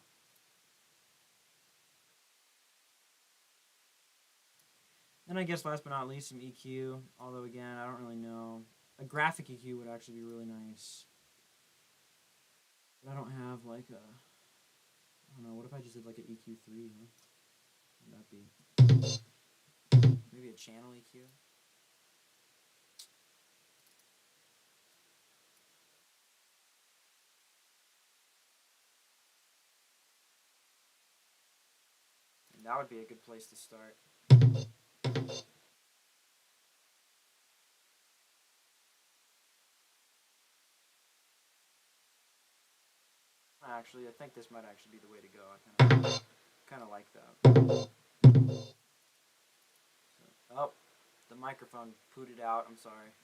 Then I guess last but not least some EQ, although again, I don't really know. A graphic EQ would actually be really nice. But I don't have like a, I don't know, what if I just did like an EQ3, huh? What would that be? Maybe a channel EQ? And that would be a good place to start. Actually, I think this might actually be the way to go. I kind of like that. So, oh, the microphone pooted out. I'm sorry.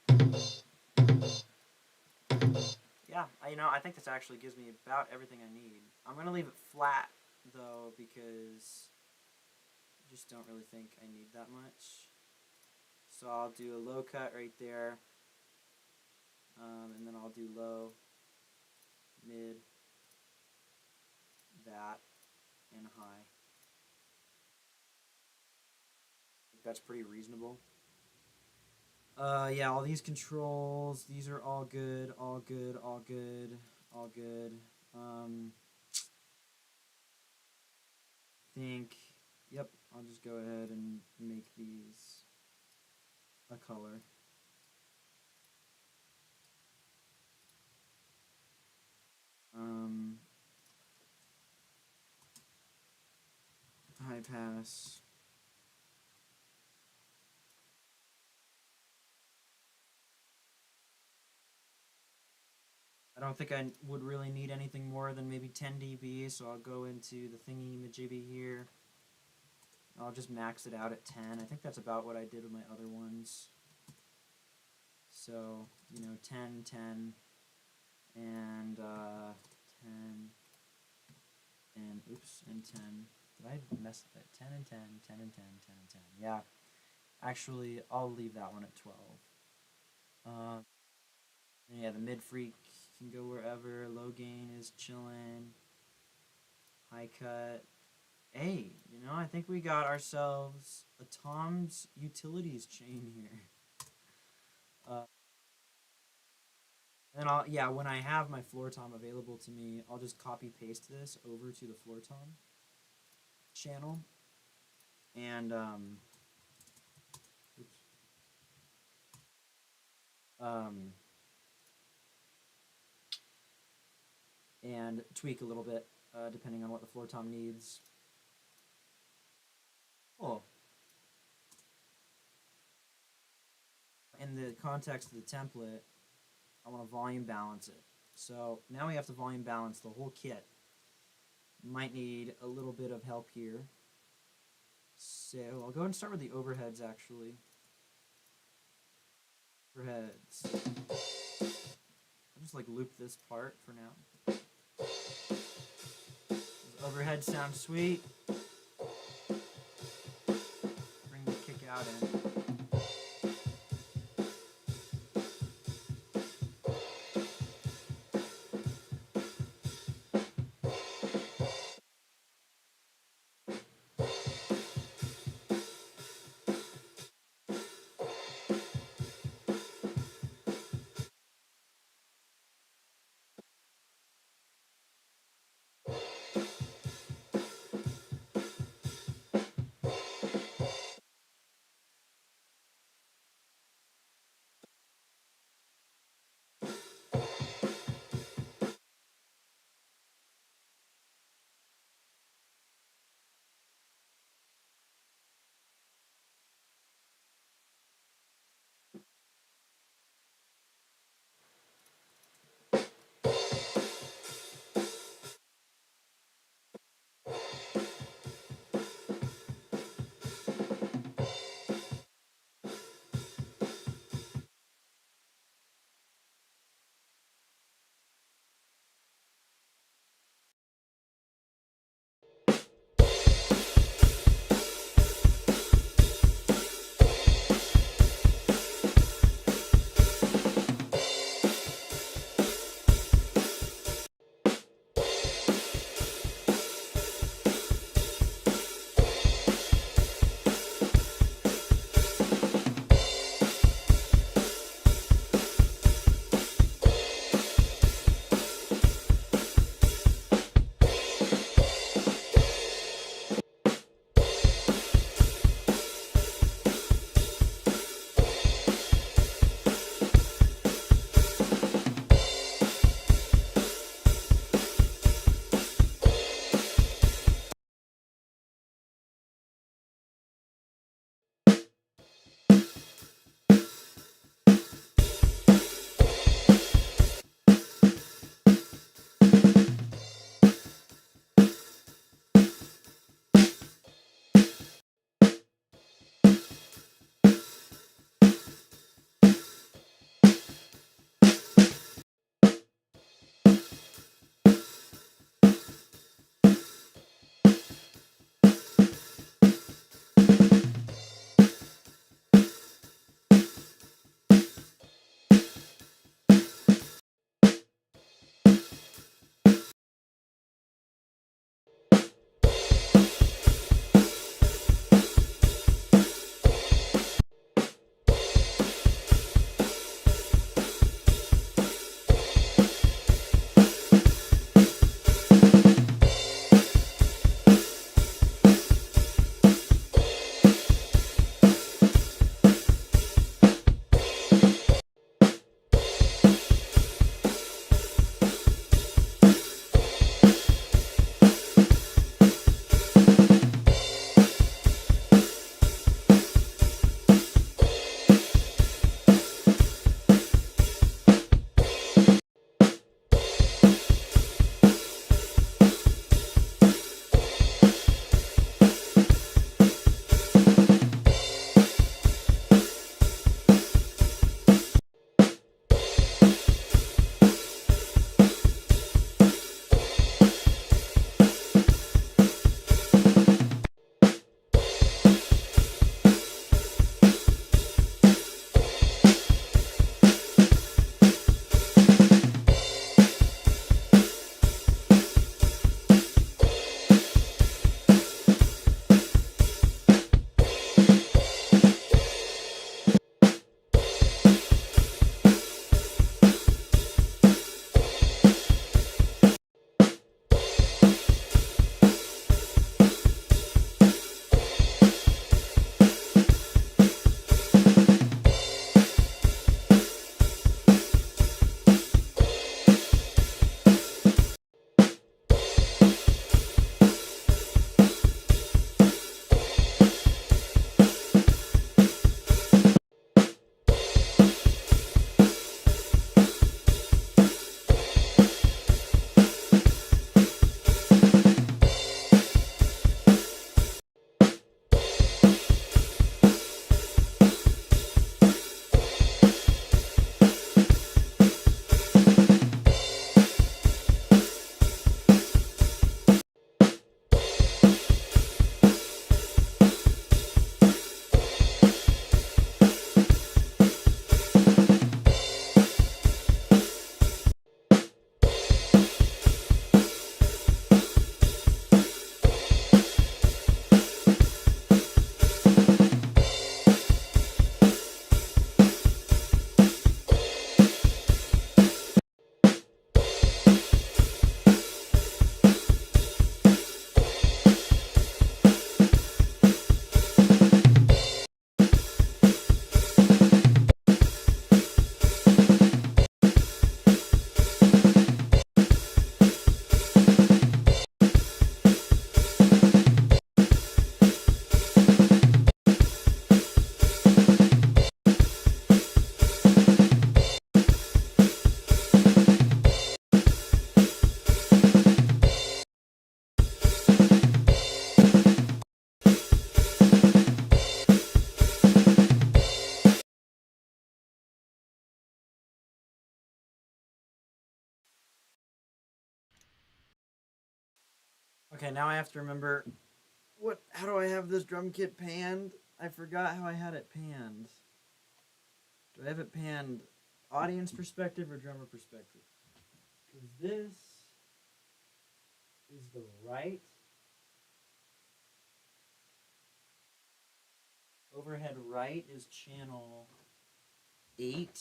Yeah, I think this actually gives me about everything I need. I'm gonna leave it flat though because I just don't really think I need that much. So I'll do a low cut right there, and then I'll do low, mid, that, and high. I think that's pretty reasonable. Yeah, all these controls, these are all good, all good, all good, all good. Think, yep, I'll just go ahead and make these a color. High pass. I don't think I would really need anything more than maybe 10 dB, so I'll go into the thingy majibby here. I'll just max it out at 10. I think that's about what I did with my other ones. So, you know, 10, 10, and 10, and oops, and 10. Did I mess with it? 10 and 10, 10 and 10, 10 and 10. Yeah, actually, I'll leave that one at 12. Yeah, the mid freak can go wherever. Low gain is chilling. High cut. Hey, you know, I think we got ourselves a Tom's Utilities chain here. And I'll, yeah, when I have my floor tom available to me, I'll just copy paste this over to the floor tom channel. And, oops. And tweak a little bit, depending on what the floor tom needs. Cool. In the context of the template, I want to volume balance it. So now we have to volume balance the whole kit. Might need a little bit of help here. So I'll go and start with the overheads actually. Overheads. I'll just like loop this part for now. Those overheads sound sweet. Bring the kick out in. Okay, now I have to remember how do I have this drum kit panned? I forgot how I had it panned. Do I have it panned audience perspective or drummer perspective? Because this is the right. Overhead right is channel 8,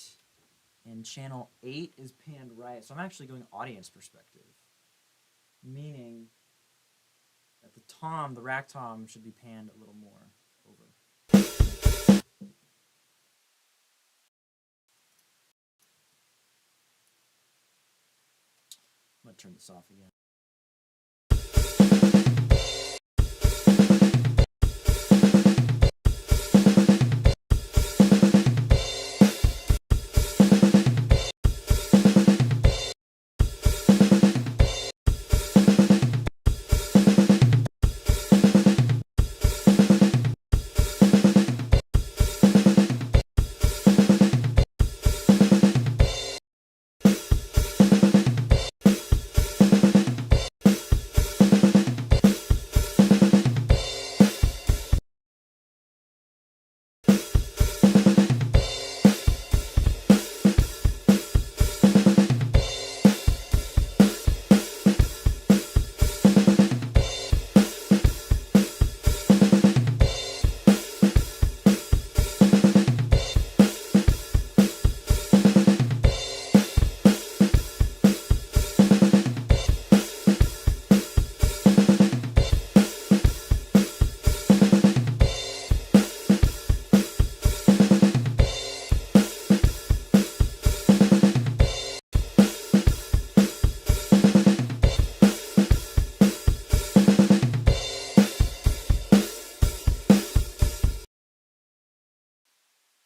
and channel 8 is panned right. So I'm actually going audience perspective, meaning that the rack tom should be panned a little more over. I'm going to turn this off again.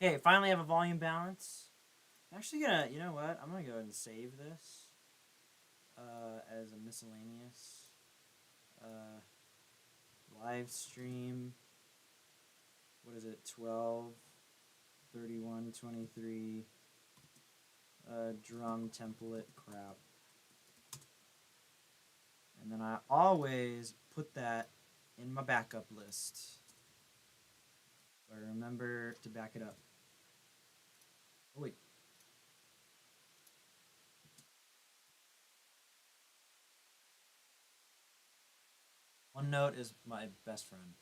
Okay, finally have a volume balance. I'm actually gonna, you know what? I'm gonna go ahead and save this as a miscellaneous live stream. What is it? 12/31/23 drum template crap. And then I always put that in my backup list. So I remember to back it up. Oh, wait. OneNote is my best friend.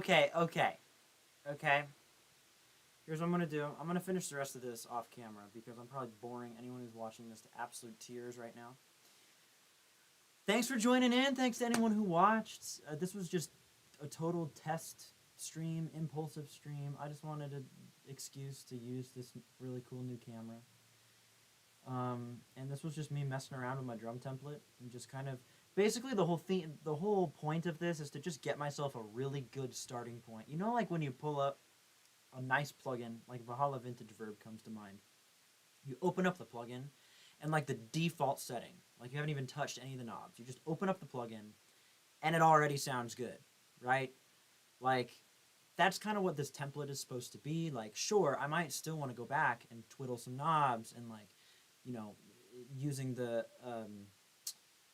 Okay. Here's what I'm going to do. I'm going to finish the rest of this off camera because I'm probably boring anyone who's watching this to absolute tears right now. Thanks for joining in. Thanks to anyone who watched. This was just a total test stream, impulsive stream. I just wanted an excuse to use this really cool new camera. And this was just me messing around with my drum template and just kind of basically the whole point of this is to just get myself a really good starting point. You know, like when you pull up a nice plugin, like Valhalla Vintage Verb comes to mind. You open up the plugin, and like the default setting, like you haven't even touched any of the knobs. You just open up the plugin, and it already sounds good, right? Like that's kind of what this template is supposed to be. Like, sure, I might still want to go back and twiddle some knobs and like, you know, using the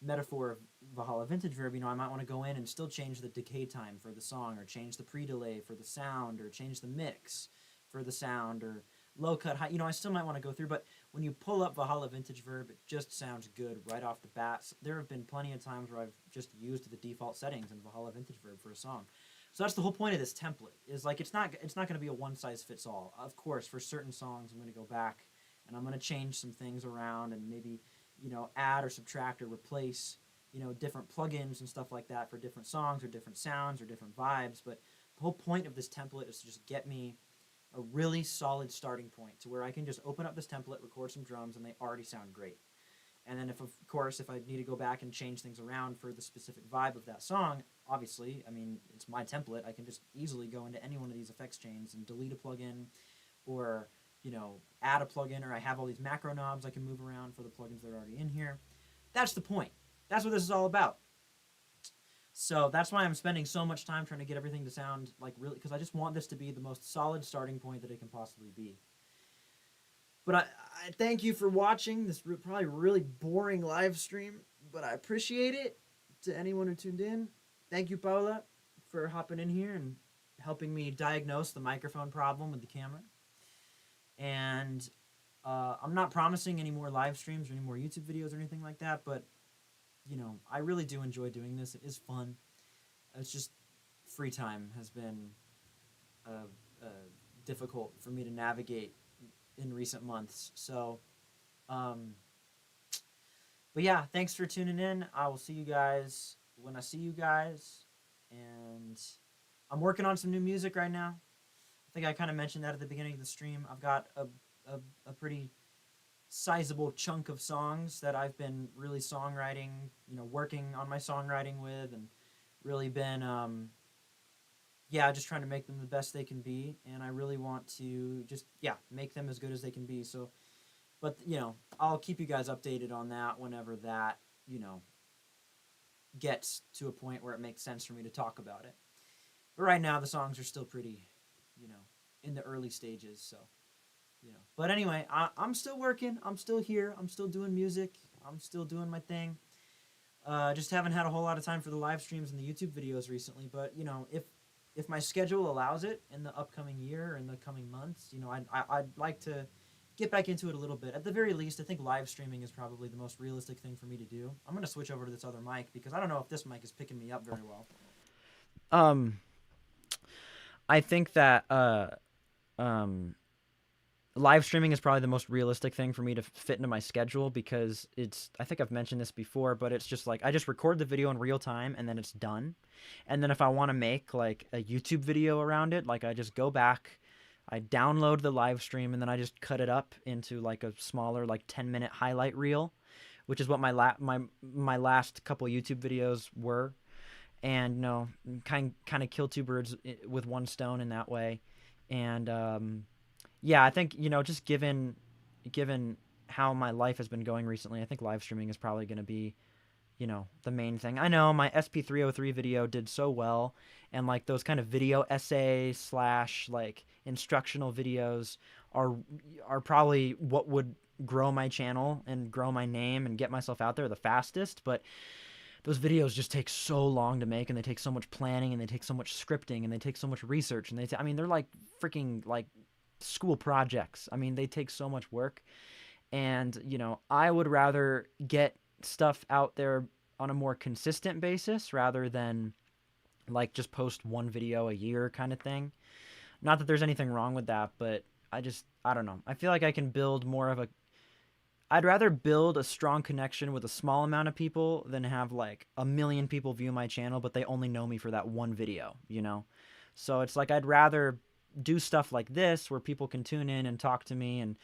metaphor of Valhalla Vintage Verb, you know, I might want to go in and still change the decay time for the song, or change the pre-delay for the sound, or change the mix for the sound, or low cut, high. You know, I still might want to go through, but when you pull up Valhalla Vintage Verb, it just sounds good right off the bat. So there have been plenty of times where I've just used the default settings in Valhalla Vintage Verb for a song. So that's the whole point of this template. Is like it's not going to be a one size fits all. Of course, for certain songs, I'm going to go back and I'm going to change some things around and maybe, you know, add or subtract or replace, you know, different plugins and stuff like that for different songs or different sounds or different vibes. But the whole point of this template is to just get me a really solid starting point to where I can just open up this template, record some drums, and they already sound great. And then if I need to go back and change things around for the specific vibe of that song, obviously, I mean, it's my template. I can just easily go into any one of these effects chains and delete a plugin, or, you know, add a plugin, or I have all these macro knobs I can move around for the plugins that are already in here. That's the point. That's what this is all about. So that's why I'm spending so much time trying to get everything to sound like really, because I just want this to be the most solid starting point that it can possibly be. But I thank you for watching this probably really boring live stream, but I appreciate it. To anyone who tuned in, thank you, Paula, for hopping in here and helping me diagnose the microphone problem with the camera. And I'm not promising any more live streams or any more YouTube videos or anything like that, but you know, I really do enjoy doing this. It is fun. It's just free time has been difficult for me to navigate in recent months. So, but yeah, thanks for tuning in. I will see you guys when I see you guys. And I'm working on some new music right now. I think I kind of mentioned that at the beginning of the stream. I've got a pretty sizable chunk of songs that I've been really songwriting, you know, working on my songwriting with, and really been, yeah, just trying to make them the best they can be. And I really want to just, yeah, make them as good as they can be. So, but, you know, I'll keep you guys updated on that whenever that, you know, gets to a point where it makes sense for me to talk about it. But right now, the songs are still pretty, you know, in the early stages, so. You know. But anyway, I'm still working. I'm still here. I'm still doing music. I'm still doing my thing. Just haven't had a whole lot of time for the live streams and the YouTube videos recently. But, you know, if my schedule allows it in the upcoming year or in the coming months, you know, I'd like to get back into it a little bit. At the very least, I think live streaming is probably the most realistic thing for me to do. I'm going to switch over to this other mic because I don't know if this mic is picking me up very well. I think that live streaming is probably the most realistic thing for me to fit into my schedule, because I think I've mentioned this before, but it's just like I just record the video in real time and then it's done. And then if I want to make like a YouTube video around it, like I just go back, I download the live stream, and then I just cut it up into like a smaller, like 10-minute highlight reel, which is what my last couple YouTube videos were. And, you know, kind of kill two birds with one stone in that way. And yeah, I think, you know, just given how my life has been going recently, I think live streaming is probably going to be, you know, the main thing. I know my SP303 video did so well, and like those kind of video essay / like instructional videos are probably what would grow my channel and grow my name and get myself out there the fastest. But those videos just take so long to make, and they take so much planning, and they take so much scripting, and they take so much research, and I mean, they're like freaking like school projects. I mean, they take so much work. And, you know, I would rather get stuff out there on a more consistent basis rather than like just post one video a year kind of thing. Not that there's anything wrong with that, but I don't know. I feel like I can build more of I'd rather build a strong connection with a small amount of people than have like 1 million people view my channel, but they only know me for that one video, you know? So it's like I'd rather do stuff like this where people can tune in and talk to me and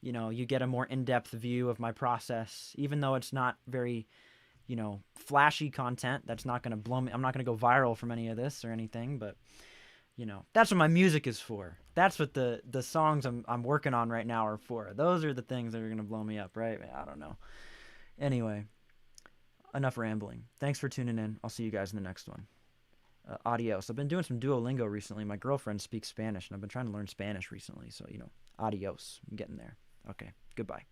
You know, you get a more in-depth view of my process, even though it's not very, you know, flashy content. That's not going to blow me. I'm not going to go viral from any of this or anything, but, you know, that's what my music is for. That's what the songs I'm working on right now are for. Those are the things that are going to blow me up, right? I don't know. Anyway, enough rambling. Thanks for tuning in. I'll see you guys in the next one. Adios. I've been doing some Duolingo recently. My girlfriend speaks Spanish, and I've been trying to learn Spanish recently. So, you know, adios. I'm getting there. Okay, goodbye.